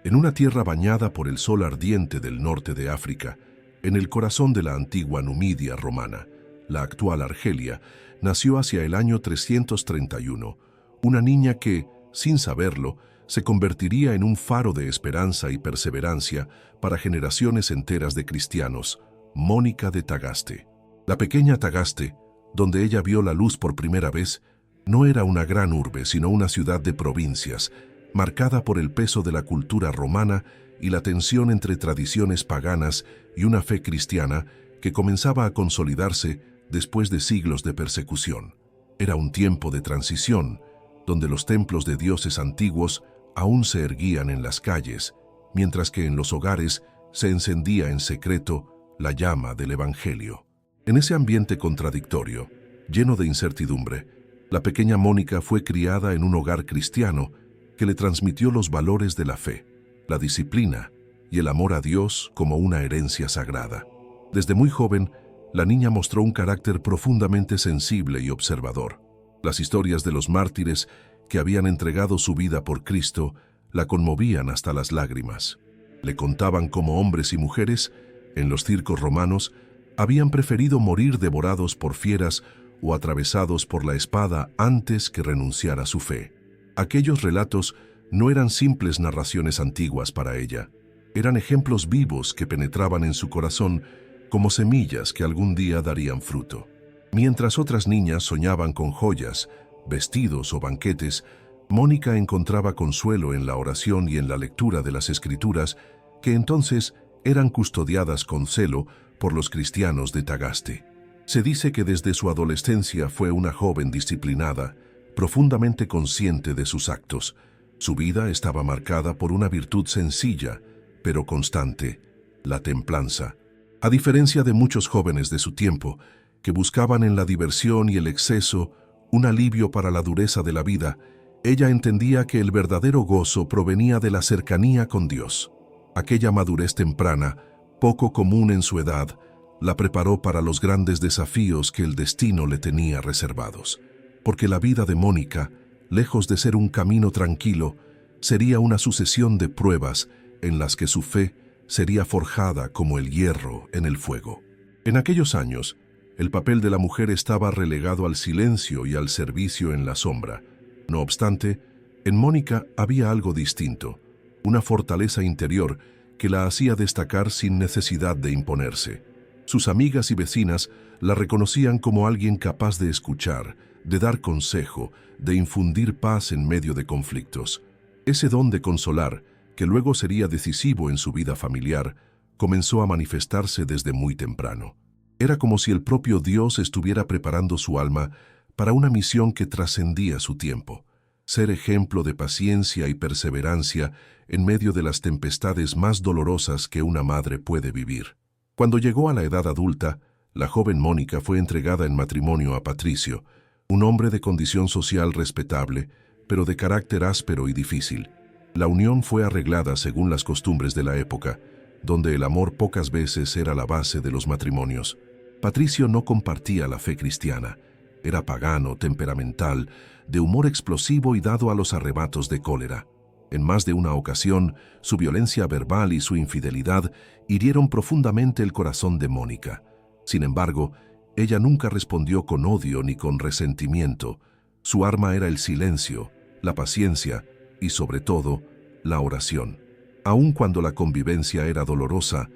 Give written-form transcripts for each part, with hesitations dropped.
En una tierra bañada por el sol ardiente del norte de África, en el corazón de la antigua Numidia romana, la actual Argelia, nació hacia el año 331 una niña que, sin saberlo, se convertiría en un faro de esperanza y perseverancia para generaciones enteras de cristianos, Mónica de Tagaste. La pequeña Tagaste, donde ella vio la luz por primera vez, no era una gran urbe, sino una ciudad de provincias, marcada por el peso de la cultura romana y la tensión entre tradiciones paganas y una fe cristiana que comenzaba a consolidarse después de siglos de persecución. Era un tiempo de transición, donde los templos de dioses antiguos aún se erguían en las calles, mientras que en los hogares se encendía en secreto la llama del Evangelio. En ese ambiente contradictorio, lleno de incertidumbre, la pequeña Mónica fue criada en un hogar cristiano que le transmitió los valores de la fe, la disciplina y el amor a Dios como una herencia sagrada. Desde muy joven, la niña mostró un carácter profundamente sensible y observador. Las historias de los mártires que habían entregado su vida por Cristo la conmovían hasta las lágrimas. Le contaban cómo hombres y mujeres, en los circos romanos, habían preferido morir devorados por fieras o atravesados por la espada antes que renunciar a su fe. Aquellos relatos no eran simples narraciones antiguas para ella, eran ejemplos vivos que penetraban en su corazón como semillas que algún día darían fruto. Mientras otras niñas soñaban con joyas, vestidos o banquetes, Mónica encontraba consuelo en la oración y en la lectura de las Escrituras, que entonces eran custodiadas con celo por los cristianos de Tagaste. Se dice que desde su adolescencia fue una joven disciplinada, profundamente consciente de sus actos. Su vida estaba marcada por una virtud sencilla, pero constante, la templanza. A diferencia de muchos jóvenes de su tiempo, que buscaban en la diversión y el exceso un alivio para la dureza de la vida, ella entendía que el verdadero gozo provenía de la cercanía con Dios. Aquella madurez temprana, poco común en su edad, la preparó para los grandes desafíos que el destino le tenía reservados. Porque la vida de Mónica, lejos de ser un camino tranquilo, sería una sucesión de pruebas en las que su fe sería forjada como el hierro en el fuego. En aquellos años, el papel de la mujer estaba relegado al silencio y al servicio en la sombra. No obstante, en Mónica había algo distinto, una fortaleza interior que la hacía destacar sin necesidad de imponerse. Sus amigas y vecinas la reconocían como alguien capaz de escuchar, de dar consejo, de infundir paz en medio de conflictos. Ese don de consolar, que luego sería decisivo en su vida familiar, comenzó a manifestarse desde muy temprano. Era como si el propio Dios estuviera preparando su alma para una misión que trascendía su tiempo, ser ejemplo de paciencia y perseverancia en medio de las tempestades más dolorosas que una madre puede vivir. Cuando llegó a la edad adulta, la joven Mónica fue entregada en matrimonio a Patricio, un hombre de condición social respetable, pero de carácter áspero y difícil. La unión fue arreglada según las costumbres de la época, donde el amor pocas veces era la base de los matrimonios. Patricio no compartía la fe cristiana. Era pagano, temperamental, de humor explosivo y dado a los arrebatos de cólera. En más de una ocasión, su violencia verbal y su infidelidad hirieron profundamente el corazón de Mónica. Sin embargo, ella nunca respondió con odio ni con resentimiento. Su arma era el silencio, la paciencia y, sobre todo, la oración. Aun cuando la convivencia era dolorosa,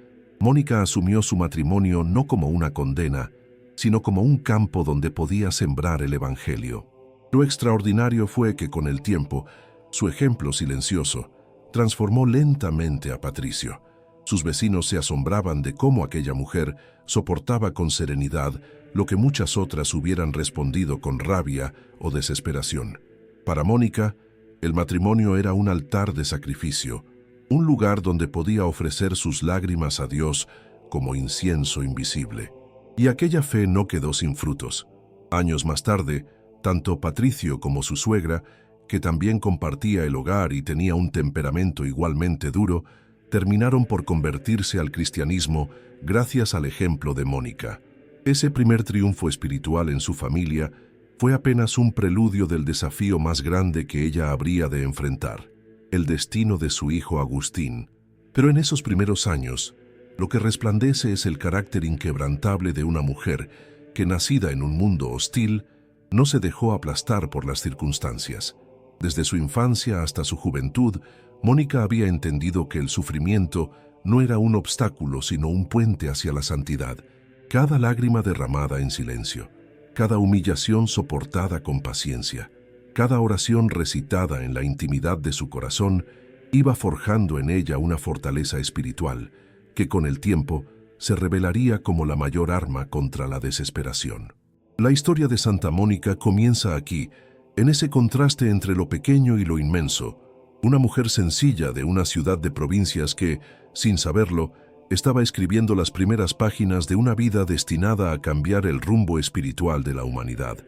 Mónica asumió su matrimonio no como una condena, sino como un campo donde podía sembrar el Evangelio. Lo extraordinario fue que con el tiempo, su ejemplo silencioso transformó lentamente a Patricio. Sus vecinos se asombraban de cómo aquella mujer soportaba con serenidad lo que muchas otras hubieran respondido con rabia o desesperación. Para Mónica, el matrimonio era un altar de sacrificio, un lugar donde podía ofrecer sus lágrimas a Dios como incienso invisible. Y aquella fe no quedó sin frutos. Años más tarde, tanto Patricio como su suegra, que también compartía el hogar y tenía un temperamento igualmente duro, terminaron por convertirse al cristianismo gracias al ejemplo de Mónica. Ese primer triunfo espiritual en su familia fue apenas un preludio del desafío más grande que ella habría de enfrentar. el destino de su hijo Agustín. Pero en esos primeros años, lo que resplandece es el carácter inquebrantable de una mujer que, nacida en un mundo hostil, no se dejó aplastar por las circunstancias. Desde su infancia hasta su juventud, Mónica había entendido que el sufrimiento no era un obstáculo, sino un puente hacia la santidad. Cada lágrima derramada en silencio, cada humillación soportada con paciencia, cada oración recitada en la intimidad de su corazón, iba forjando en ella una fortaleza espiritual que con el tiempo se revelaría como la mayor arma contra la desesperación. La historia de Santa Mónica comienza aquí, en ese contraste entre lo pequeño y lo inmenso, una mujer sencilla de una ciudad de provincias que, sin saberlo, estaba escribiendo las primeras páginas de una vida destinada a cambiar el rumbo espiritual de la humanidad,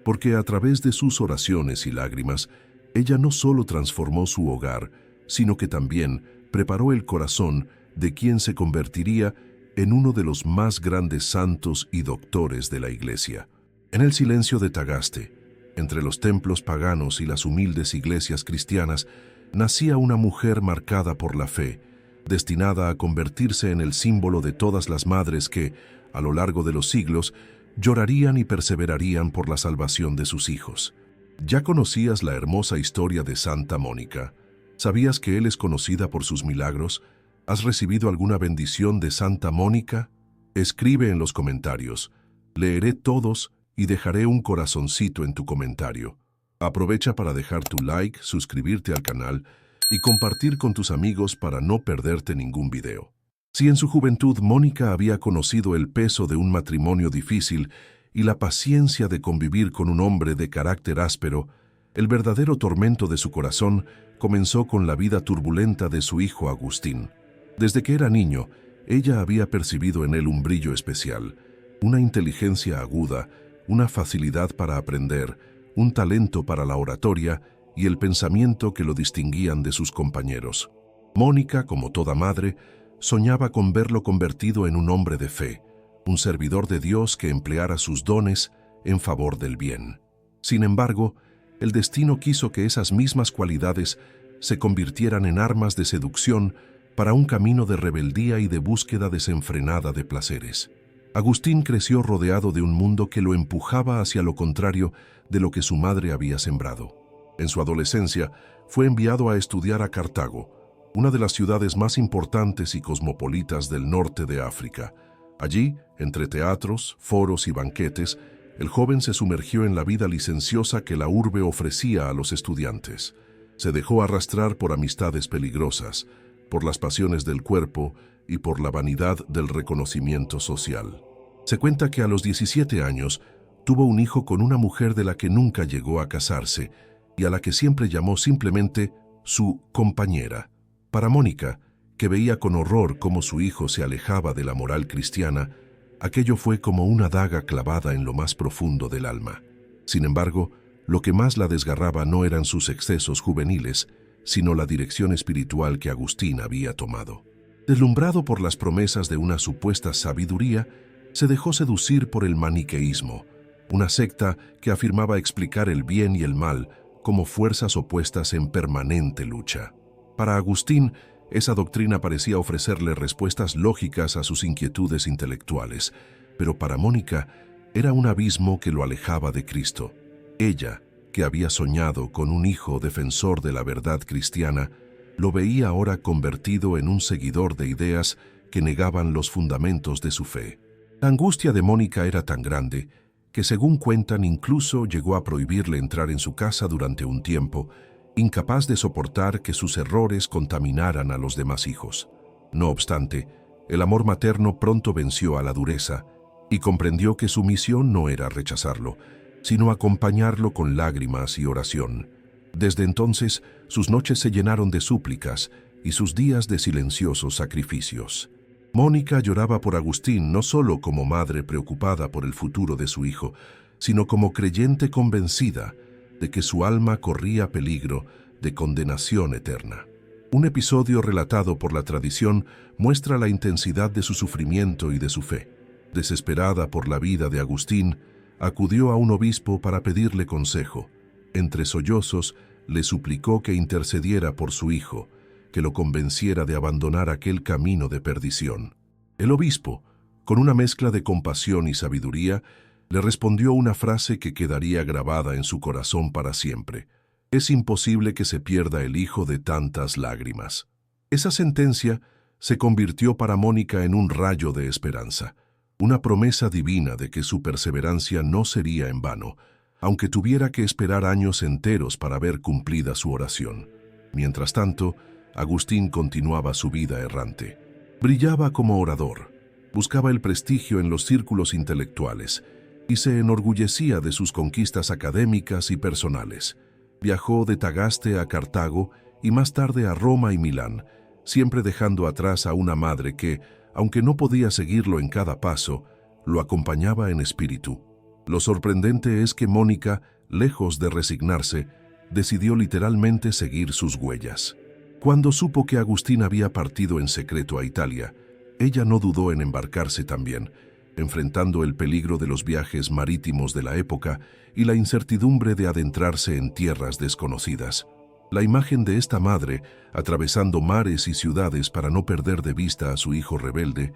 porque a través de sus oraciones y lágrimas, ella no solo transformó su hogar, sino que también preparó el corazón de quien se convertiría en uno de los más grandes santos y doctores de la Iglesia. En el silencio de Tagaste, entre los templos paganos y las humildes iglesias cristianas, nacía una mujer marcada por la fe, destinada a convertirse en el símbolo de todas las madres que, a lo largo de los siglos, llorarían y perseverarían por la salvación de sus hijos. ¿Ya conocías la hermosa historia de Santa Mónica? ¿Sabías que él es conocida por sus milagros? ¿Has recibido alguna bendición de Santa Mónica? Escribe en los comentarios. Leeré todos y dejaré un corazoncito en tu comentario. Aprovecha para dejar tu like, suscribirte al canal y compartir con tus amigos para no perderte ningún video. Si en su juventud Mónica había conocido el peso de un matrimonio difícil y la paciencia de convivir con un hombre de carácter áspero, el verdadero tormento de su corazón comenzó con la vida turbulenta de su hijo Agustín. Desde que era niño, ella había percibido en él un brillo especial, una inteligencia aguda, una facilidad para aprender, un talento para la oratoria y el pensamiento que lo distinguían de sus compañeros. Mónica, como toda madre, soñaba con verlo convertido en un hombre de fe, un servidor de Dios que empleara sus dones en favor del bien. Sin embargo, el destino quiso que esas mismas cualidades se convirtieran en armas de seducción para un camino de rebeldía y de búsqueda desenfrenada de placeres. Agustín creció rodeado de un mundo que lo empujaba hacia lo contrario de lo que su madre había sembrado. En su adolescencia, fue enviado a estudiar a Cartago, una de las ciudades más importantes y cosmopolitas del norte de África. Allí, entre teatros, foros y banquetes, el joven se sumergió en la vida licenciosa que la urbe ofrecía a los estudiantes. Se dejó arrastrar por amistades peligrosas, por las pasiones del cuerpo y por la vanidad del reconocimiento social. Se cuenta que a los 17 años tuvo un hijo con una mujer de la que nunca llegó a casarse y a la que siempre llamó simplemente su compañera. Para Mónica, que veía con horror cómo su hijo se alejaba de la moral cristiana, aquello fue como una daga clavada en lo más profundo del alma. Sin embargo, lo que más la desgarraba no eran sus excesos juveniles, sino la dirección espiritual que Agustín había tomado. Deslumbrado por las promesas de una supuesta sabiduría, se dejó seducir por el maniqueísmo, una secta que afirmaba explicar el bien y el mal como fuerzas opuestas en permanente lucha. Para Agustín, esa doctrina parecía ofrecerle respuestas lógicas a sus inquietudes intelectuales, pero para Mónica era un abismo que lo alejaba de Cristo. Ella, que había soñado con un hijo defensor de la verdad cristiana, lo veía ahora convertido en un seguidor de ideas que negaban los fundamentos de su fe. La angustia de Mónica era tan grande que, según cuentan, incluso llegó a prohibirle entrar en su casa durante un tiempo, incapaz de soportar que sus errores contaminaran a los demás hijos. No obstante, el amor materno pronto venció a la dureza y comprendió que su misión no era rechazarlo, sino acompañarlo con lágrimas y oración. Desde entonces, sus noches se llenaron de súplicas y sus días de silenciosos sacrificios. Mónica lloraba por Agustín no solo como madre preocupada por el futuro de su hijo, sino como creyente convencida de que su alma corría peligro de condenación eterna. Un episodio relatado por la tradición muestra la intensidad de su sufrimiento y de su fe. Desesperada por la vida de Agustín, acudió a un obispo para pedirle consejo. Entre sollozos, le suplicó que intercediera por su hijo, que lo convenciera de abandonar aquel camino de perdición. El obispo, con una mezcla de compasión y sabiduría, le respondió una frase que quedaría grabada en su corazón para siempre: «Es imposible que se pierda el hijo de tantas lágrimas». Esa sentencia se convirtió para Mónica en un rayo de esperanza, una promesa divina de que su perseverancia no sería en vano, aunque tuviera que esperar años enteros para ver cumplida su oración. Mientras tanto, Agustín continuaba su vida errante. Brillaba como orador, buscaba el prestigio en los círculos intelectuales y se enorgullecía de sus conquistas académicas y personales. Viajó de Tagaste a Cartago y más tarde a Roma y Milán, siempre dejando atrás a una madre que, aunque no podía seguirlo en cada paso, lo acompañaba en espíritu. Lo sorprendente es que Mónica, lejos de resignarse, decidió literalmente seguir sus huellas. Cuando supo que Agustín había partido en secreto a Italia, ella no dudó en embarcarse también, enfrentando el peligro de los viajes marítimos de la época y la incertidumbre de adentrarse en tierras desconocidas. La imagen de esta madre, atravesando mares y ciudades para no perder de vista a su hijo rebelde,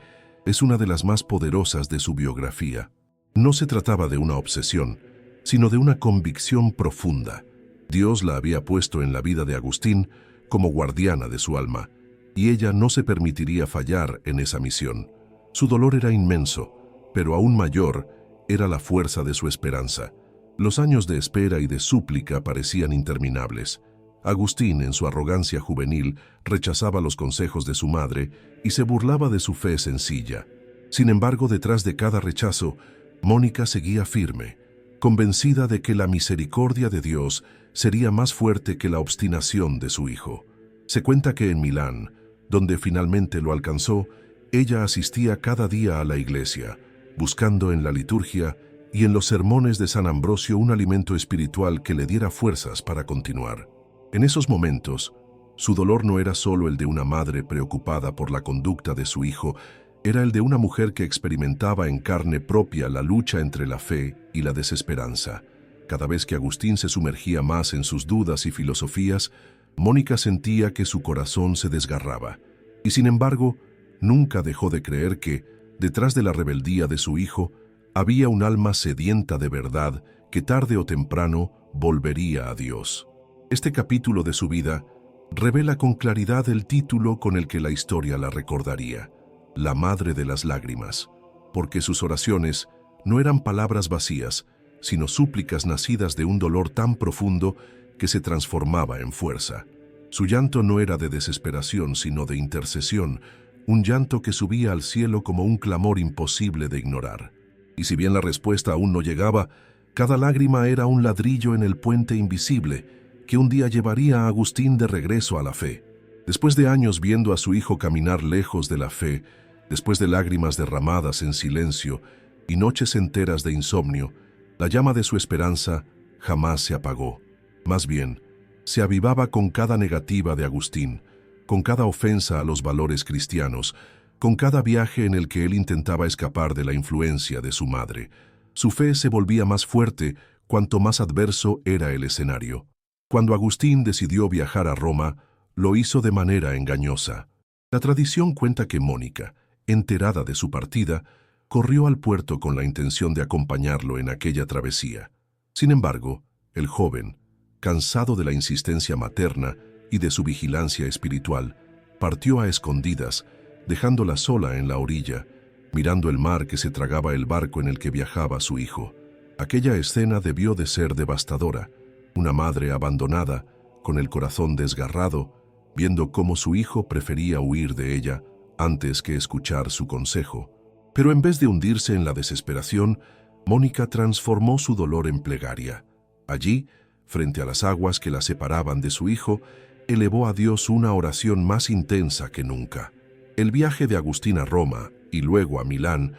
es una de las más poderosas de su biografía. No se trataba de una obsesión, sino de una convicción profunda. Dios la había puesto en la vida de Agustín como guardiana de su alma, y ella no se permitiría fallar en esa misión. Su dolor era inmenso, pero aún mayor era la fuerza de su esperanza. Los años de espera y de súplica parecían interminables. Agustín, en su arrogancia juvenil, rechazaba los consejos de su madre y se burlaba de su fe sencilla. Sin embargo, detrás de cada rechazo, Mónica seguía firme, convencida de que la misericordia de Dios sería más fuerte que la obstinación de su hijo. Se cuenta que en Milán, donde finalmente lo alcanzó, ella asistía cada día a la iglesia, buscando en la liturgia y en los sermones de San Ambrosio un alimento espiritual que le diera fuerzas para continuar. En esos momentos, su dolor no era solo el de una madre preocupada por la conducta de su hijo, era el de una mujer que experimentaba en carne propia la lucha entre la fe y la desesperanza. Cada vez que Agustín se sumergía más en sus dudas y filosofías, Mónica sentía que su corazón se desgarraba. Y sin embargo, nunca dejó de creer que, detrás de la rebeldía de su hijo, había un alma sedienta de verdad que tarde o temprano volvería a Dios. Este capítulo de su vida revela con claridad el título con el que la historia la recordaría: la Madre de las Lágrimas, porque sus oraciones no eran palabras vacías, sino súplicas nacidas de un dolor tan profundo que se transformaba en fuerza. Su llanto no era de desesperación, sino de intercesión, un llanto que subía al cielo como un clamor imposible de ignorar. Y si bien la respuesta aún no llegaba, cada lágrima era un ladrillo en el puente invisible que un día llevaría a Agustín de regreso a la fe. Después de años viendo a su hijo caminar lejos de la fe, después de lágrimas derramadas en silencio y noches enteras de insomnio, la llama de su esperanza jamás se apagó. Más bien, se avivaba con cada negativa de Agustín, con cada ofensa a los valores cristianos, con cada viaje en el que él intentaba escapar de la influencia de su madre. Su fe se volvía más fuerte cuanto más adverso era el escenario. Cuando Agustín decidió viajar a Roma, lo hizo de manera engañosa. La tradición cuenta que Mónica, enterada de su partida, corrió al puerto con la intención de acompañarlo en aquella travesía. Sin embargo, el joven, cansado de la insistencia materna y de su vigilancia espiritual, partió a escondidas, dejándola sola en la orilla, mirando el mar que se tragaba el barco en el que viajaba su hijo. Aquella escena debió de ser devastadora. Una madre abandonada, con el corazón desgarrado, viendo cómo su hijo prefería huir de ella antes que escuchar su consejo. Pero en vez de hundirse en la desesperación, Mónica transformó su dolor en plegaria. Allí, frente a las aguas que la separaban de su hijo, elevó a Dios una oración más intensa que nunca. El viaje de Agustín a Roma y luego a Milán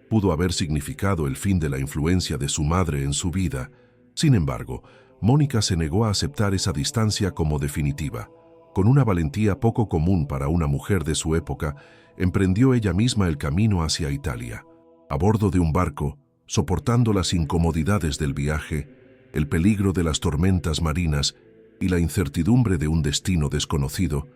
pudo haber significado el fin de la influencia de su madre en su vida. Sin embargo, Mónica se negó a aceptar esa distancia como definitiva. Con una valentía poco común para una mujer de su época, emprendió ella misma el camino hacia Italia. A bordo de un barco, soportando las incomodidades del viaje, el peligro de las tormentas marinas y la incertidumbre de un destino desconocido,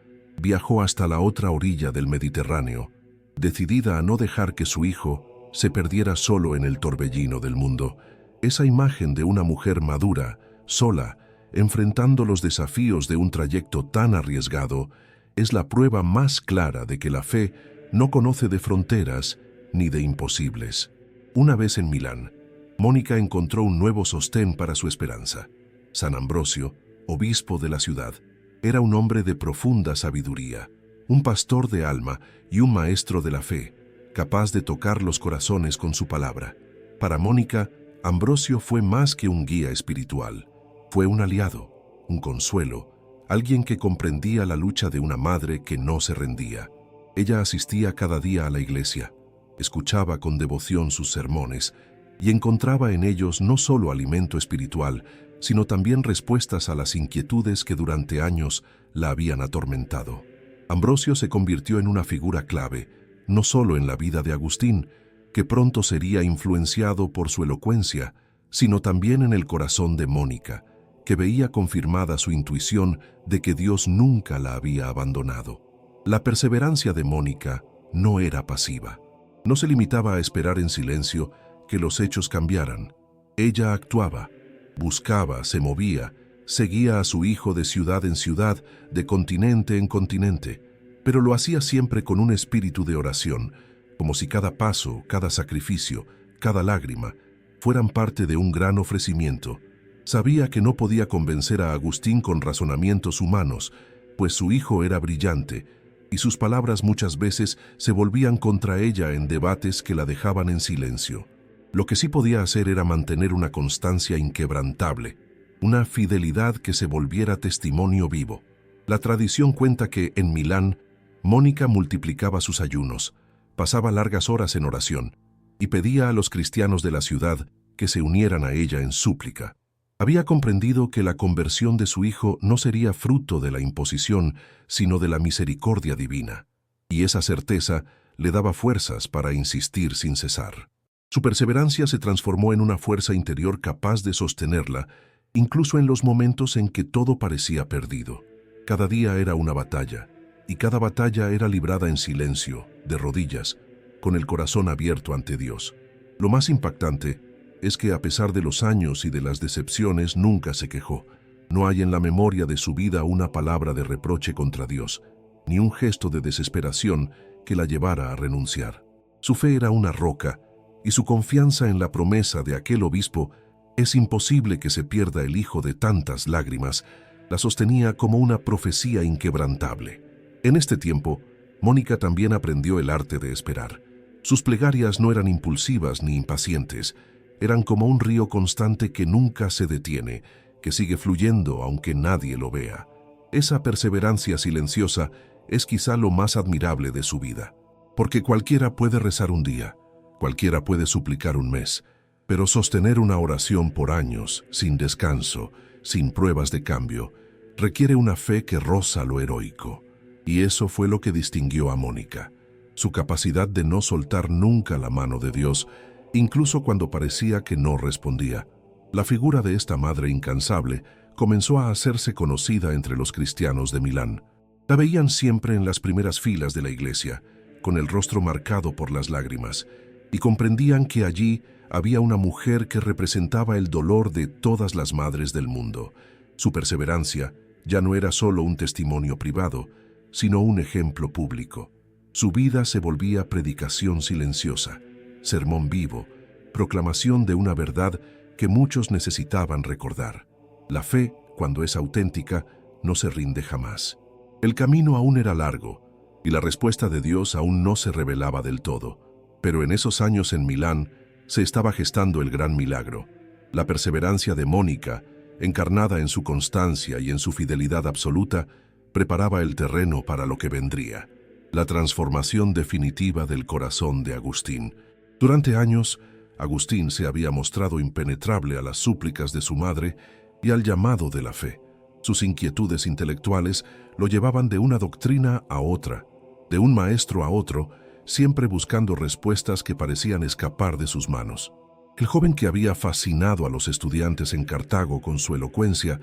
viajó hasta la otra orilla del Mediterráneo, decidida a no dejar que su hijo se perdiera solo en el torbellino del mundo. Esa imagen de una mujer madura, sola, enfrentando los desafíos de un trayecto tan arriesgado, es la prueba más clara de que la fe no conoce de fronteras ni de imposibles. Una vez en Milán, Mónica encontró un nuevo sostén para su esperanza. San Ambrosio, obispo de la ciudad, era un hombre de profunda sabiduría, un pastor de alma y un maestro de la fe, capaz de tocar los corazones con su palabra. Para Mónica, Ambrosio fue más que un guía espiritual. Fue un aliado, un consuelo, alguien que comprendía la lucha de una madre que no se rendía. Ella asistía cada día a la iglesia, escuchaba con devoción sus sermones y encontraba en ellos no solo alimento espiritual, sino también respuestas a las inquietudes que durante años la habían atormentado. Ambrosio se convirtió en una figura clave, no solo en la vida de Agustín, que pronto sería influenciado por su elocuencia, sino también en el corazón de Mónica, que veía confirmada su intuición de que Dios nunca la había abandonado. La perseverancia de Mónica no era pasiva. No se limitaba a esperar en silencio que los hechos cambiaran. Ella actuaba, buscaba, se movía, seguía a su hijo de ciudad en ciudad, de continente en continente, pero lo hacía siempre con un espíritu de oración, como si cada paso, cada sacrificio, cada lágrima, fueran parte de un gran ofrecimiento. Sabía que no podía convencer a Agustín con razonamientos humanos, pues su hijo era brillante, y sus palabras muchas veces se volvían contra ella en debates que la dejaban en silencio. Lo que sí podía hacer era mantener una constancia inquebrantable, una fidelidad que se volviera testimonio vivo. La tradición cuenta que, en Milán, Mónica multiplicaba sus ayunos, pasaba largas horas en oración y pedía a los cristianos de la ciudad que se unieran a ella en súplica. Había comprendido que la conversión de su hijo no sería fruto de la imposición, sino de la misericordia divina, y esa certeza le daba fuerzas para insistir sin cesar. Su perseverancia se transformó en una fuerza interior capaz de sostenerla, incluso en los momentos en que todo parecía perdido. Cada día era una batalla, y cada batalla era librada en silencio, de rodillas, con el corazón abierto ante Dios. Lo más impactante es que a pesar de los años y de las decepciones nunca se quejó. No hay en la memoria de su vida una palabra de reproche contra Dios, ni un gesto de desesperación que la llevara a renunciar. Su fe era una roca, y su confianza en la promesa de aquel obispo, es imposible que se pierda el hijo de tantas lágrimas, la sostenía como una profecía inquebrantable. En este tiempo, Mónica también aprendió el arte de esperar. Sus plegarias no eran impulsivas ni impacientes, eran como un río constante que nunca se detiene, que sigue fluyendo aunque nadie lo vea. Esa perseverancia silenciosa es quizá lo más admirable de su vida, porque cualquiera puede rezar un día, cualquiera puede suplicar un mes, pero sostener una oración por años, sin descanso, sin pruebas de cambio, requiere una fe que roza lo heroico. Y eso fue lo que distinguió a Mónica, su capacidad de no soltar nunca la mano de Dios, incluso cuando parecía que no respondía. La figura de esta madre incansable comenzó a hacerse conocida entre los cristianos de Milán. La veían siempre en las primeras filas de la iglesia, con el rostro marcado por las lágrimas, y comprendían que allí había una mujer que representaba el dolor de todas las madres del mundo. Su perseverancia ya no era solo un testimonio privado, sino un ejemplo público. Su vida se volvía predicación silenciosa, sermón vivo, proclamación de una verdad que muchos necesitaban recordar. La fe, cuando es auténtica, no se rinde jamás. El camino aún era largo, y la respuesta de Dios aún no se revelaba del todo. Pero en esos años en Milán se estaba gestando el gran milagro. La perseverancia de Mónica, encarnada en su constancia y en su fidelidad absoluta, preparaba el terreno para lo que vendría, la transformación definitiva del corazón de Agustín. Durante años, Agustín se había mostrado impenetrable a las súplicas de su madre y al llamado de la fe. Sus inquietudes intelectuales lo llevaban de una doctrina a otra, de un maestro a otro, siempre buscando respuestas que parecían escapar de sus manos. El joven que había fascinado a los estudiantes en Cartago con su elocuencia,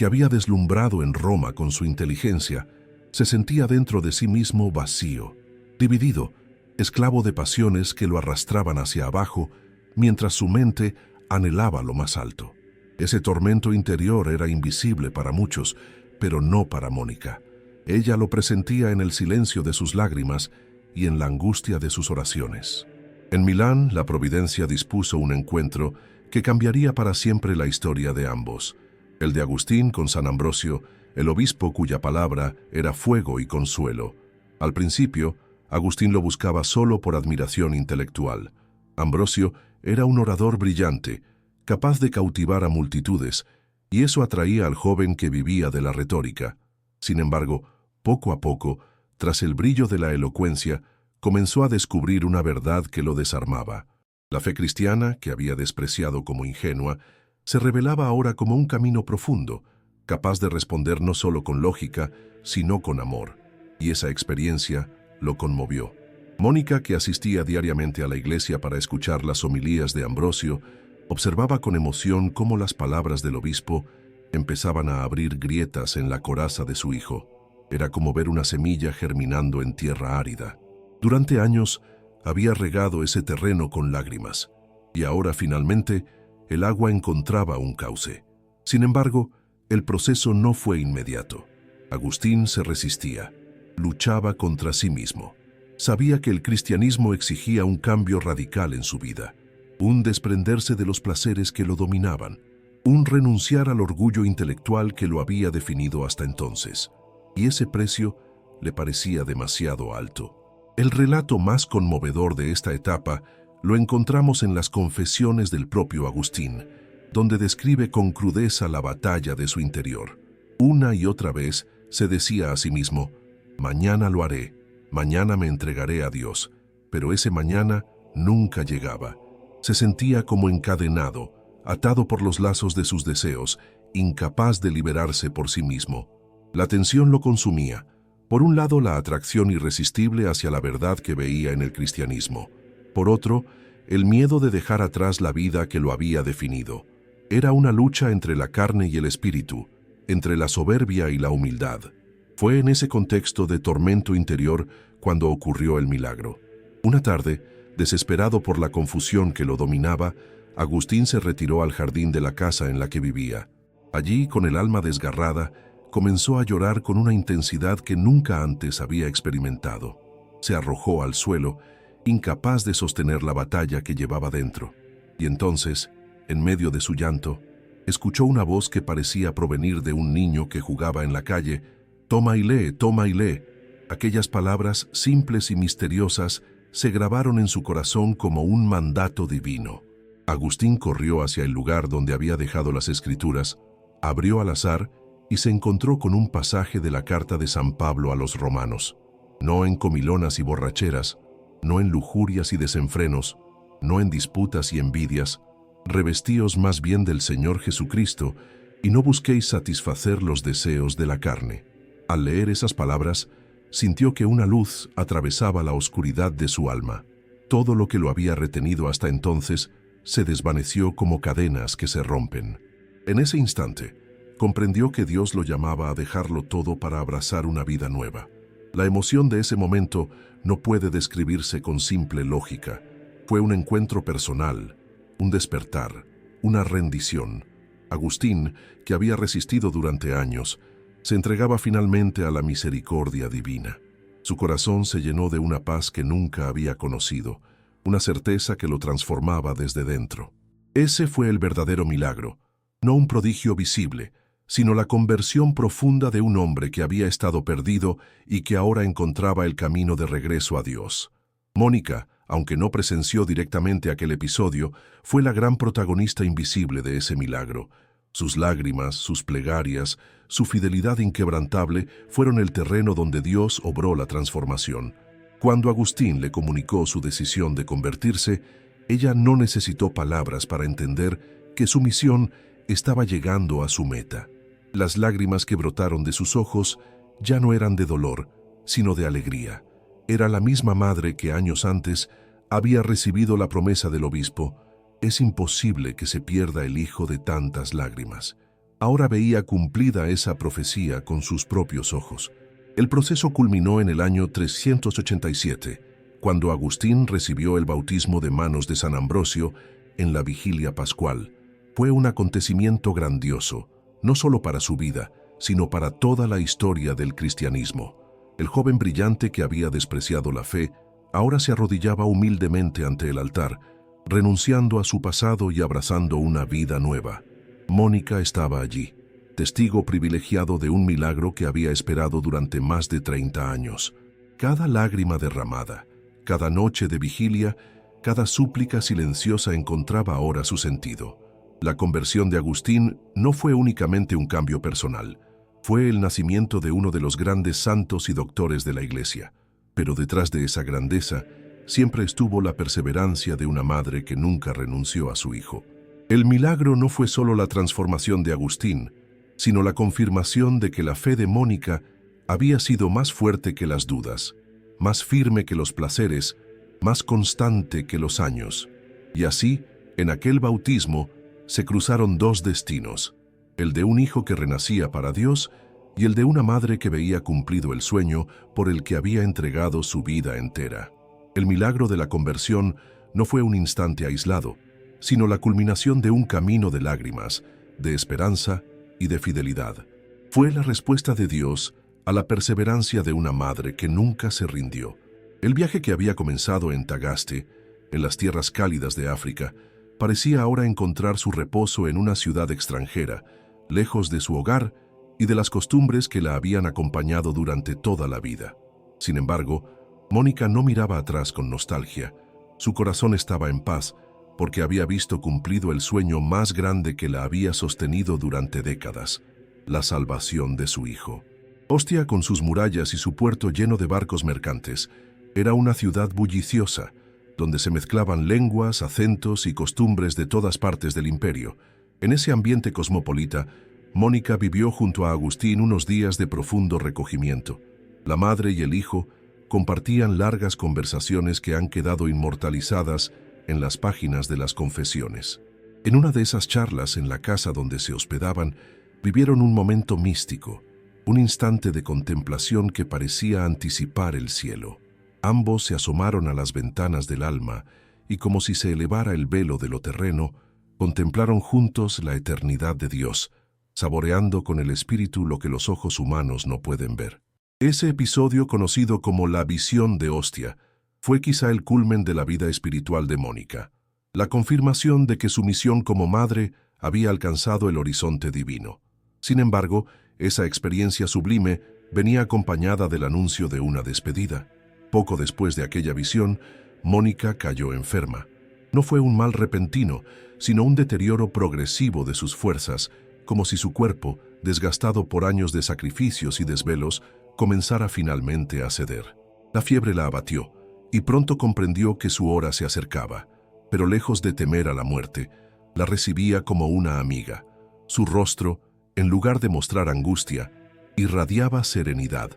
que había deslumbrado en Roma con su inteligencia, se sentía dentro de sí mismo vacío, dividido, esclavo de pasiones que lo arrastraban hacia abajo, mientras su mente anhelaba lo más alto. Ese tormento interior era invisible para muchos, pero no para Mónica. Ella lo presentía en el silencio de sus lágrimas y en la angustia de sus oraciones. En Milán, la providencia dispuso un encuentro que cambiaría para siempre la historia de ambos. El de Agustín con San Ambrosio, el obispo cuya palabra era fuego y consuelo. Al principio, Agustín lo buscaba solo por admiración intelectual. Ambrosio era un orador brillante, capaz de cautivar a multitudes, y eso atraía al joven que vivía de la retórica. Sin embargo, poco a poco, tras el brillo de la elocuencia, comenzó a descubrir una verdad que lo desarmaba. La fe cristiana, que había despreciado como ingenua, se revelaba ahora como un camino profundo, capaz de responder no solo con lógica, sino con amor. Y esa experiencia lo conmovió. Mónica, que asistía diariamente a la iglesia para escuchar las homilías de Ambrosio, observaba con emoción cómo las palabras del obispo empezaban a abrir grietas en la coraza de su hijo. Era como ver una semilla germinando en tierra árida. Durante años había regado ese terreno con lágrimas, y ahora finalmente el agua encontraba un cauce. Sin embargo, el proceso no fue inmediato. Agustín se resistía, luchaba contra sí mismo. Sabía que el cristianismo exigía un cambio radical en su vida, un desprenderse de los placeres que lo dominaban, un renunciar al orgullo intelectual que lo había definido hasta entonces. Y ese precio le parecía demasiado alto. El relato más conmovedor de esta etapa lo encontramos en las confesiones del propio Agustín, donde describe con crudeza la batalla de su interior. Una y otra vez se decía a sí mismo: mañana lo haré, mañana me entregaré a Dios, pero ese mañana nunca llegaba. Se sentía como encadenado, atado por los lazos de sus deseos, incapaz de liberarse por sí mismo. La tensión lo consumía. Por un lado, la atracción irresistible hacia la verdad que veía en el cristianismo. Por otro, el miedo de dejar atrás la vida que lo había definido. Era una lucha entre la carne y el espíritu, entre la soberbia y la humildad. Fue en ese contexto de tormento interior cuando ocurrió el milagro. Una tarde, desesperado por la confusión que lo dominaba, Agustín se retiró al jardín de la casa en la que vivía. Allí, con el alma desgarrada, comenzó a llorar con una intensidad que nunca antes había experimentado. Se arrojó al suelo, incapaz de sostener la batalla que llevaba dentro. Y entonces, en medio de su llanto, escuchó una voz que parecía provenir de un niño que jugaba en la calle: «Toma y lee, toma y lee». Aquellas palabras simples y misteriosas se grabaron en su corazón como un mandato divino. Agustín corrió hacia el lugar donde había dejado las escrituras, abrió al azar y se encontró con un pasaje de la carta de San Pablo a los romanos. No en comilonas y borracheras, no en lujurias y desenfrenos, no en disputas y envidias, revestíos más bien del Señor Jesucristo y no busquéis satisfacer los deseos de la carne. Al leer esas palabras, sintió que una luz atravesaba la oscuridad de su alma. Todo lo que lo había retenido hasta entonces se desvaneció como cadenas que se rompen. En ese instante, comprendió que Dios lo llamaba a dejarlo todo para abrazar una vida nueva. La emoción de ese momento no puede describirse con simple lógica. Fue un encuentro personal, un despertar, una rendición. Agustín, que había resistido durante años, se entregaba finalmente a la misericordia divina. Su corazón se llenó de una paz que nunca había conocido, una certeza que lo transformaba desde dentro. Ese fue el verdadero milagro, no un prodigio visible, sino la conversión profunda de un hombre que había estado perdido y que ahora encontraba el camino de regreso a Dios. Mónica, aunque no presenció directamente aquel episodio, fue la gran protagonista invisible de ese milagro. Sus lágrimas, sus plegarias, su fidelidad inquebrantable fueron el terreno donde Dios obró la transformación. Cuando Agustín le comunicó su decisión de convertirse, ella no necesitó palabras para entender que su misión estaba llegando a su meta. Las lágrimas que brotaron de sus ojos ya no eran de dolor, sino de alegría. Era la misma madre que años antes había recibido la promesa del obispo: «Es imposible que se pierda el hijo de tantas lágrimas». ahora veía cumplida esa profecía con sus propios ojos. El proceso culminó en el año 387, cuando Agustín recibió el bautismo de manos de San Ambrosio en la vigilia pascual. Fue un acontecimiento grandioso, no solo para su vida, sino para toda la historia del cristianismo. El joven brillante que había despreciado la fe, ahora se arrodillaba humildemente ante el altar, renunciando a su pasado y abrazando una vida nueva. Mónica estaba allí, testigo privilegiado de un milagro que había esperado durante más de 30 años. Cada lágrima derramada, cada noche de vigilia, cada súplica silenciosa encontraba ahora su sentido. La conversión de Agustín no fue únicamente un cambio personal, fue el nacimiento de uno de los grandes santos y doctores de la Iglesia. Pero detrás de esa grandeza siempre estuvo la perseverancia de una madre que nunca renunció a su hijo. El milagro no fue solo la transformación de Agustín, sino la confirmación de que la fe de Mónica había sido más fuerte que las dudas, más firme que los placeres, más constante que los años. Y así, en aquel bautismo, se cruzaron dos destinos, el de un hijo que renacía para Dios y el de una madre que veía cumplido el sueño por el que había entregado su vida entera. El milagro de la conversión no fue un instante aislado, sino la culminación de un camino de lágrimas, de esperanza y de fidelidad. Fue la respuesta de Dios a la perseverancia de una madre que nunca se rindió. El viaje que había comenzado en Tagaste, en las tierras cálidas de África, parecía ahora encontrar su reposo en una ciudad extranjera, lejos de su hogar y de las costumbres que la habían acompañado durante toda la vida. Sin embargo, Mónica no miraba atrás con nostalgia. Su corazón estaba en paz, porque había visto cumplido el sueño más grande que la había sostenido durante décadas, la salvación de su hijo. Ostia, con sus murallas y su puerto lleno de barcos mercantes, era una ciudad bulliciosa, donde se mezclaban lenguas, acentos y costumbres de todas partes del imperio. En ese ambiente cosmopolita, Mónica vivió junto a Agustín unos días de profundo recogimiento. La madre y el hijo compartían largas conversaciones que han quedado inmortalizadas en las páginas de las confesiones. En una de esas charlas, en la casa donde se hospedaban, vivieron un momento místico, un instante de contemplación que parecía anticipar el cielo. Ambos se asomaron a las ventanas del alma y, como si se elevara el velo de lo terreno, contemplaron juntos la eternidad de Dios, saboreando con el espíritu lo que los ojos humanos no pueden ver. Ese episodio, conocido como la visión de Ostia, fue quizá el culmen de la vida espiritual de Mónica, la confirmación de que su misión como madre había alcanzado el horizonte divino. Sin embargo, esa experiencia sublime venía acompañada del anuncio de una despedida. Poco después de aquella visión, Mónica cayó enferma. No fue un mal repentino, sino un deterioro progresivo de sus fuerzas, como si su cuerpo, desgastado por años de sacrificios y desvelos, comenzara finalmente a ceder. La fiebre la abatió, y pronto comprendió que su hora se acercaba, pero lejos de temer a la muerte, la recibía como una amiga. Su rostro, en lugar de mostrar angustia, irradiaba serenidad.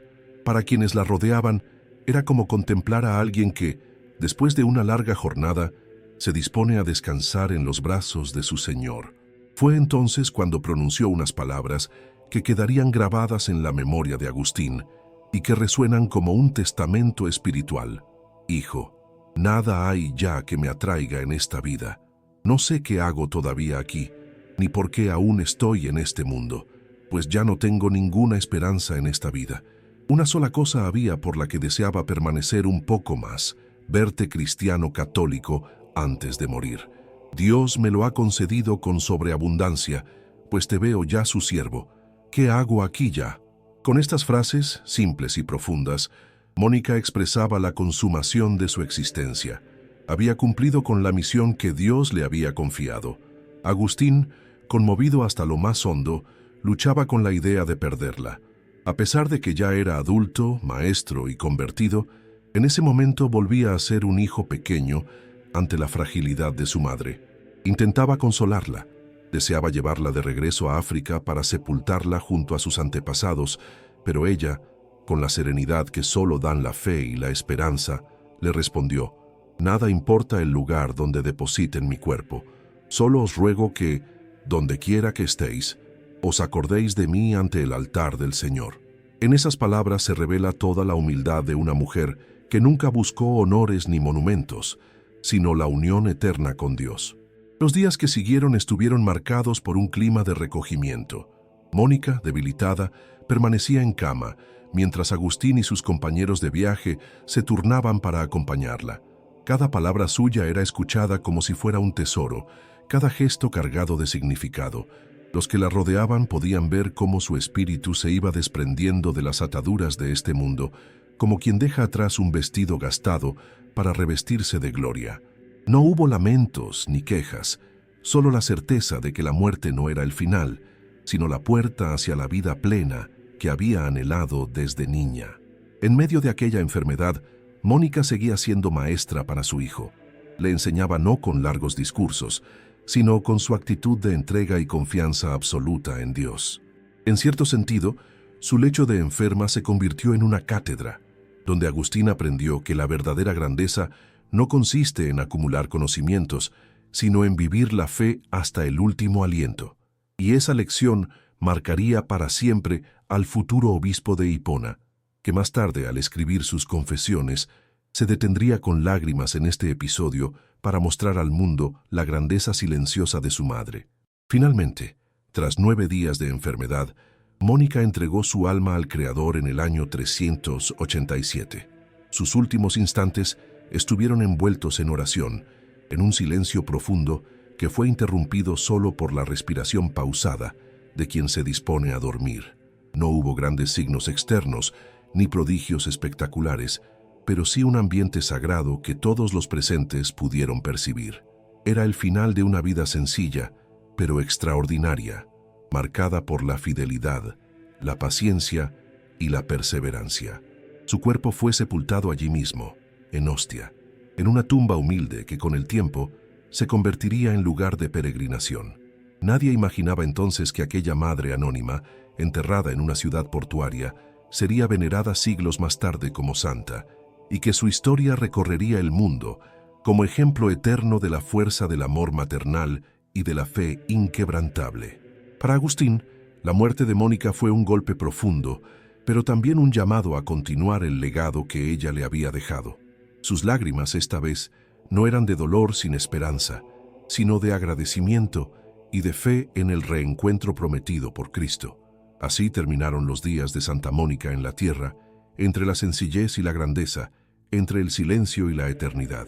Para quienes la rodeaban, era como contemplar a alguien que, después de una larga jornada, se dispone a descansar en los brazos de su Señor. Fue entonces cuando pronunció unas palabras que quedarían grabadas en la memoria de Agustín y que resuenan como un testamento espiritual. Hijo, nada hay ya que me atraiga en esta vida. No sé qué hago todavía aquí, ni por qué aún estoy en este mundo, pues ya no tengo ninguna esperanza en esta vida. Una sola cosa había por la que deseaba permanecer un poco más, verte cristiano católico antes de morir. Dios me lo ha concedido con sobreabundancia, pues te veo ya su siervo. ¿Qué hago aquí ya? Con estas frases, simples y profundas, Mónica expresaba la consumación de su existencia. Había cumplido con la misión que Dios le había confiado. Agustín, conmovido hasta lo más hondo, luchaba con la idea de perderla. A pesar de que ya era adulto, maestro y convertido, en ese momento volvía a ser un hijo pequeño ante la fragilidad de su madre. Intentaba consolarla, deseaba llevarla de regreso a África para sepultarla junto a sus antepasados, pero ella, con la serenidad que solo dan la fe y la esperanza, le respondió: «Nada importa el lugar donde depositen mi cuerpo, solo os ruego que, donde quiera que estéis, os acordéis de mí ante el altar del Señor. En esas palabras se revela toda la humildad de una mujer que nunca buscó honores ni monumentos, sino la unión eterna con Dios. Los días que siguieron estuvieron marcados por un clima de recogimiento. Mónica, debilitada, permanecía en cama, mientras Agustín y sus compañeros de viaje se turnaban para acompañarla. Cada palabra suya era escuchada como si fuera un tesoro, cada gesto cargado de significado. Los que la rodeaban podían ver cómo su espíritu se iba desprendiendo de las ataduras de este mundo, como quien deja atrás un vestido gastado para revestirse de gloria. No hubo lamentos ni quejas, solo la certeza de que la muerte no era el final, sino la puerta hacia la vida plena que había anhelado desde niña. En medio de aquella enfermedad, Mónica seguía siendo maestra para su hijo. Le enseñaba no con largos discursos, sino con su actitud de entrega y confianza absoluta en Dios. En cierto sentido, su lecho de enferma se convirtió en una cátedra, donde Agustín aprendió que la verdadera grandeza no consiste en acumular conocimientos, sino en vivir la fe hasta el último aliento. Y esa lección marcaría para siempre al futuro obispo de Hipona, que más tarde, al escribir sus confesiones, se detendría con lágrimas en este episodio para mostrar al mundo la grandeza silenciosa de su madre. Finalmente, tras 9 días de enfermedad, Mónica entregó su alma al Creador en el año 387. Sus últimos instantes estuvieron envueltos en oración, en un silencio profundo que fue interrumpido solo por la respiración pausada de quien se dispone a dormir. No hubo grandes signos externos, ni prodigios espectaculares, pero sí un ambiente sagrado que todos los presentes pudieron percibir. Era el final de una vida sencilla, pero extraordinaria, marcada por la fidelidad, la paciencia y la perseverancia. Su cuerpo fue sepultado allí mismo, en Ostia, en una tumba humilde que con el tiempo se convertiría en lugar de peregrinación. Nadie imaginaba entonces que aquella madre anónima, enterrada en una ciudad portuaria, sería venerada siglos más tarde como santa, y que su historia recorrería el mundo como ejemplo eterno de la fuerza del amor maternal y de la fe inquebrantable. Para Agustín, la muerte de Mónica fue un golpe profundo, pero también un llamado a continuar el legado que ella le había dejado. Sus lágrimas esta vez no eran de dolor sin esperanza, sino de agradecimiento y de fe en el reencuentro prometido por Cristo. Así terminaron los días de Santa Mónica en la tierra, entre la sencillez y la grandeza, entre el silencio y la eternidad.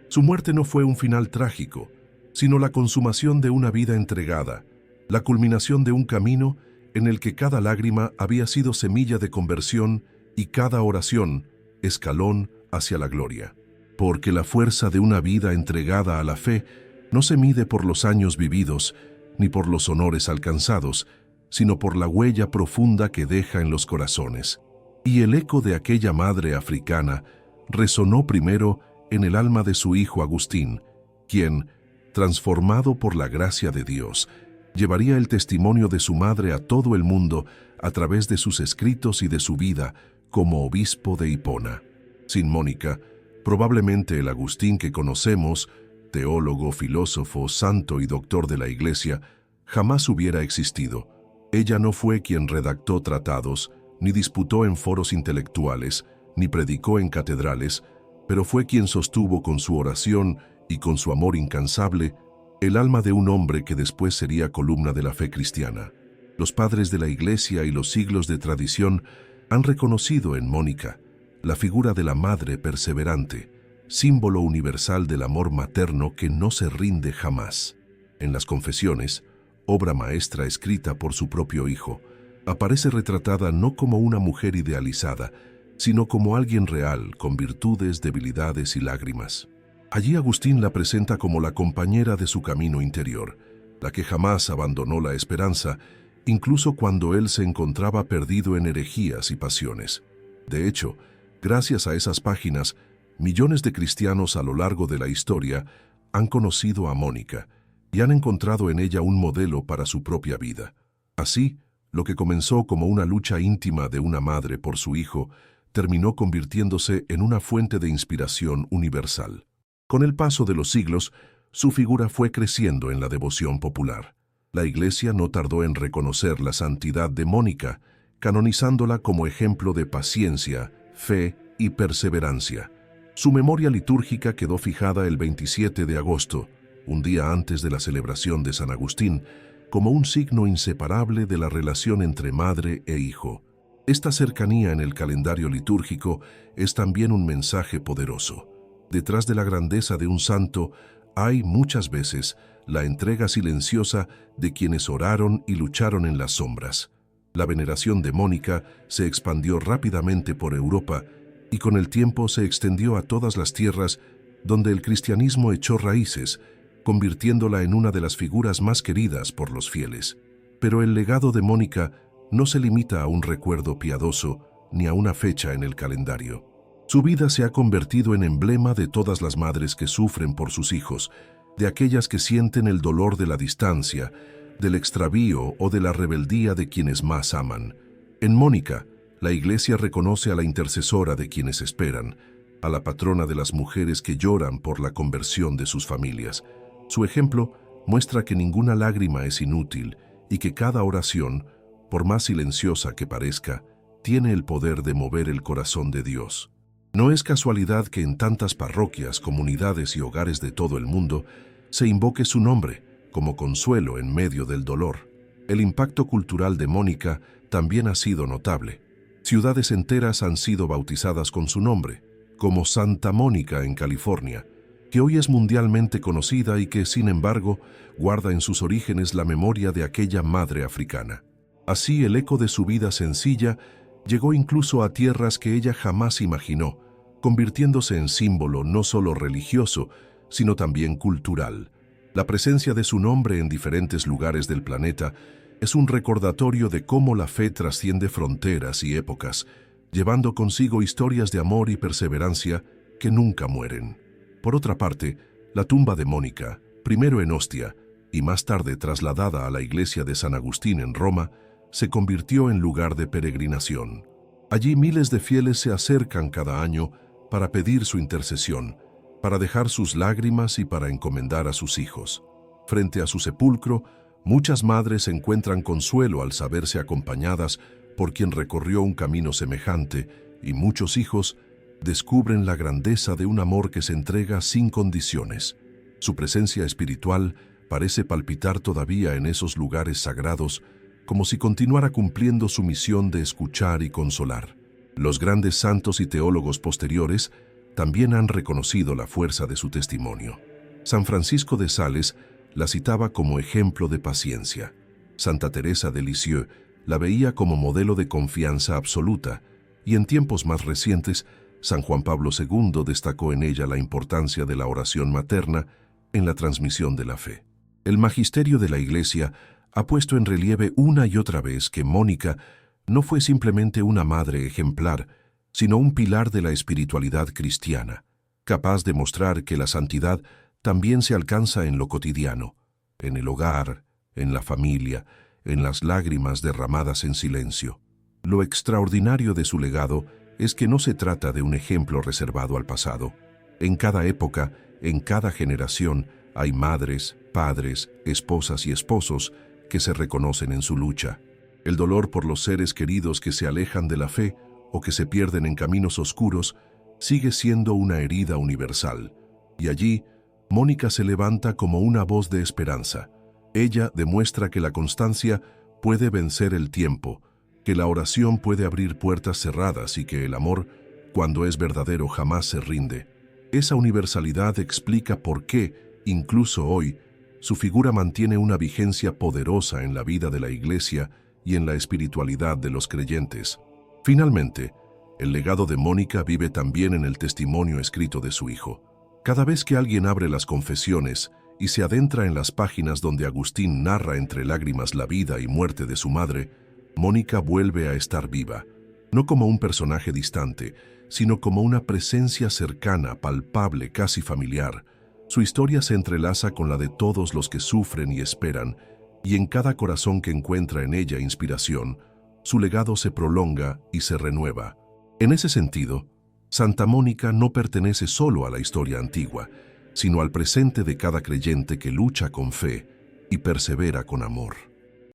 Su muerte no fue un final trágico, sino la consumación de una vida entregada, la culminación de un camino en el que cada lágrima había sido semilla de conversión y cada oración, escalón hacia la gloria. Porque la fuerza de una vida entregada a la fe no se mide por los años vividos, ni por los honores alcanzados, sino por la huella profunda que deja en los corazones. Y el eco de aquella madre africana resonó primero en el alma de su hijo Agustín, quien, transformado por la gracia de Dios, llevaría el testimonio de su madre a todo el mundo a través de sus escritos y de su vida como obispo de Hipona. Sin Mónica, probablemente el Agustín que conocemos, teólogo, filósofo, santo y doctor de la Iglesia, jamás hubiera existido. Ella no fue quien redactó tratados, ni disputó en foros intelectuales, ni predicó en catedrales, pero fue quien sostuvo con su oración y con su amor incansable el alma de un hombre que después sería columna de la fe cristiana. Los padres de la Iglesia y los siglos de tradición han reconocido en Mónica la figura de la madre perseverante, símbolo universal del amor materno que no se rinde jamás. En las Confesiones, obra maestra escrita por su propio hijo, aparece retratada no como una mujer idealizada, sino como alguien real, con virtudes, debilidades y lágrimas. Allí Agustín la presenta como la compañera de su camino interior, la que jamás abandonó la esperanza, incluso cuando él se encontraba perdido en herejías y pasiones. De hecho, gracias a esas páginas, millones de cristianos a lo largo de la historia han conocido a Mónica y han encontrado en ella un modelo para su propia vida. Así, lo que comenzó como una lucha íntima de una madre por su hijo, terminó convirtiéndose en una fuente de inspiración universal. Con el paso de los siglos, su figura fue creciendo en la devoción popular. La Iglesia no tardó en reconocer la santidad de Mónica, canonizándola como ejemplo de paciencia, fe y perseverancia. Su memoria litúrgica quedó fijada el 27 de agosto, un día antes de la celebración de San Agustín, como un signo inseparable de la relación entre madre e hijo. Esta cercanía en el calendario litúrgico es también un mensaje poderoso. Detrás de la grandeza de un santo hay muchas veces la entrega silenciosa de quienes oraron y lucharon en las sombras. La veneración de Mónica se expandió rápidamente por Europa y con el tiempo se extendió a todas las tierras donde el cristianismo echó raíces, convirtiéndola en una de las figuras más queridas por los fieles. Pero el legado de Mónica no se limita a un recuerdo piadoso ni a una fecha en el calendario. Su vida se ha convertido en emblema de todas las madres que sufren por sus hijos, de aquellas que sienten el dolor de la distancia, del extravío o de la rebeldía de quienes más aman. En Mónica, la Iglesia reconoce a la intercesora de quienes esperan, a la patrona de las mujeres que lloran por la conversión de sus familias. Su ejemplo muestra que ninguna lágrima es inútil y que cada oración, por más silenciosa que parezca, tiene el poder de mover el corazón de Dios. No es casualidad que en tantas parroquias, comunidades y hogares de todo el mundo se invoque su nombre como consuelo en medio del dolor. El impacto cultural de Mónica también ha sido notable. Ciudades enteras han sido bautizadas con su nombre, como Santa Mónica en California, que hoy es mundialmente conocida y que, sin embargo, guarda en sus orígenes la memoria de aquella madre africana. Así, el eco de su vida sencilla llegó incluso a tierras que ella jamás imaginó, convirtiéndose en símbolo no solo religioso, sino también cultural. La presencia de su nombre en diferentes lugares del planeta es un recordatorio de cómo la fe trasciende fronteras y épocas, llevando consigo historias de amor y perseverancia que nunca mueren. Por otra parte, la tumba de Mónica, primero en Ostia y más tarde trasladada a la iglesia de San Agustín en Roma, se convirtió en lugar de peregrinación. Allí miles de fieles se acercan cada año para pedir su intercesión, para dejar sus lágrimas y para encomendar a sus hijos. Frente a su sepulcro, muchas madres encuentran consuelo al saberse acompañadas por quien recorrió un camino semejante, y muchos hijos descubren la grandeza de un amor que se entrega sin condiciones. Su presencia espiritual parece palpitar todavía en esos lugares sagrados, como si continuara cumpliendo su misión de escuchar y consolar. Los grandes santos y teólogos posteriores también han reconocido la fuerza de su testimonio. San Francisco de Sales la citaba como ejemplo de paciencia. Santa Teresa de Lisieux la veía como modelo de confianza absoluta, y en tiempos más recientes, San Juan Pablo II destacó en ella la importancia de la oración materna en la transmisión de la fe. El magisterio de la Iglesia ha puesto en relieve una y otra vez que Mónica no fue simplemente una madre ejemplar, sino un pilar de la espiritualidad cristiana, capaz de mostrar que la santidad también se alcanza en lo cotidiano, en el hogar, en la familia, en las lágrimas derramadas en silencio. Lo extraordinario de su legado es que no se trata de un ejemplo reservado al pasado. En cada época, en cada generación, hay madres, padres, esposas y esposos que se reconocen en su lucha. El dolor por los seres queridos que se alejan de la fe o que se pierden en caminos oscuros sigue siendo una herida universal. Y allí, Mónica se levanta como una voz de esperanza. Ella demuestra que la constancia puede vencer el tiempo, que la oración puede abrir puertas cerradas y que el amor, cuando es verdadero, jamás se rinde. Esa universalidad explica por qué, incluso hoy, su figura mantiene una vigencia poderosa en la vida de la Iglesia y en la espiritualidad de los creyentes. Finalmente, el legado de Mónica vive también en el testimonio escrito de su hijo. Cada vez que alguien abre las confesiones y se adentra en las páginas donde Agustín narra entre lágrimas la vida y muerte de su madre, Mónica vuelve a estar viva, no como un personaje distante, sino como una presencia cercana, palpable, casi familiar. Su historia se entrelaza con la de todos los que sufren y esperan, y en cada corazón que encuentra en ella inspiración, su legado se prolonga y se renueva. En ese sentido, Santa Mónica no pertenece solo a la historia antigua, sino al presente de cada creyente que lucha con fe y persevera con amor.